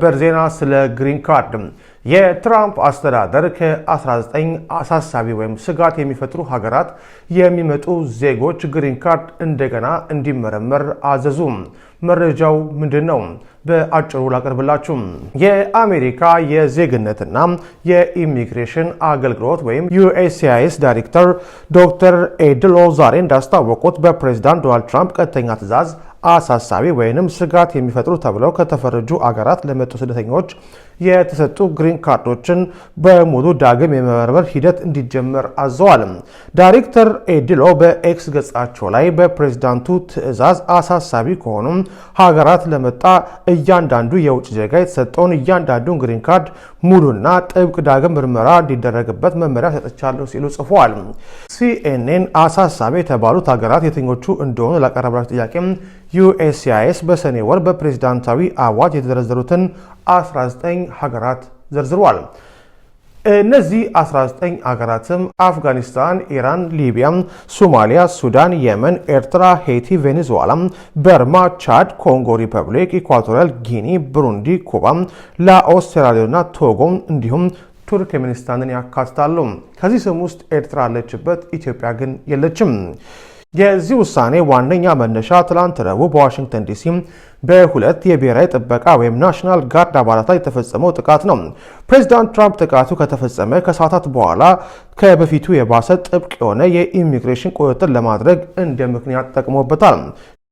በርዜና ስለ ግሪን ካርድ የትራምፕ አስተዳደር ከ19 አሳሳቢ ወይም ስጋት የሚፈጥሩ ሀገራት የሚመጡ ዜጎች ግሪን ካርድ እንደገና እንዲመረመር አዘዙ። መረጃው ምንድነው? በአጭሩ ላቀርብላችሁ። የአሜሪካ የዜግነትና የኢሚግሬሽን አገልግሎት ወይም USCIS ዳይሬክተር ዶክተር ኤድሎ ዛሬ እንዳስታወቁት በፕሬዝዳንት ዶናልድ ትራምፕ ቀጥተኛ ትዕዛዝ አሳሳቢ ወይንም ስጋት የሚፈጥሩ ተብለው ከተፈረጁ አገራት ለመጡ ስደተኞች የተሰጡ ግሪን ካርዶችን በሙሉ ዳግም የመመርመር ሂደት እንዲጀመር አዘዋል። ዳይሬክተር ኤድሎ በኤክስ ገጻቸው ላይ በፕሬዝዳንቱ ትዕዛዝ አሳሳቢ ከሆኑ ሀገራት ለመጣ እያንዳንዱ የውጭ ዜጋ የተሰጠውን እያንዳንዱን ግሪን ካርድ ሙሉና ጥብቅ ዳግም ምርመራ እንዲደረግበት መመሪያ ሰጥቻለሁ ሲሉ ጽፏል። CNN አሳሳቢ የተባሉት ሀገራት የትኞቹ እንደሆኑ ላቀረበላቸው ጥያቄ USCIS በሰኔ ወር በፕሬዝዳንታዊ አዋጅ የተዘረዘሩትን 19 ሀገራት ዘርዝሯል። እነዚህ 19 ሀገራትም አፍጋኒስታን፣ ኢራን፣ ሊቢያ፣ ሶማሊያ፣ ሱዳን፣ የመን፣ ኤርትራ፣ ሄይቲ፣ ቬኔዙዌላ፣ በርማ፣ ቻድ፣ ኮንጎ ሪፐብሊክ፣ ኢኳቶሪያል ጊኒ፣ ብሩንዲ፣ ኩባ፣ ላኦስ፣ ሴራሊዮንና ቶጎ እንዲሁም ቱርክሜኒስታንን ያካትታሉ። ከዚህ ስም ውስጥ ኤርትራ አለችበት፣ ኢትዮጵያ ግን የለችም። የዚህ ውሳኔ ዋነኛ መነሻ ትላንት ረቡዕ በዋሽንግተን ዲሲ በሁለት የብሔራዊ ጥበቃ ወይም ናሽናል ጋርድ አባላት ላይ የተፈጸመው ጥቃት ነው። ፕሬዚዳንት ትራምፕ ጥቃቱ ከተፈጸመ ከሰዓታት በኋላ ከበፊቱ የባሰ ጥብቅ የሆነ የኢሚግሬሽን ቁጥጥር ለማድረግ እንደ ምክንያት ጠቅሞበታል።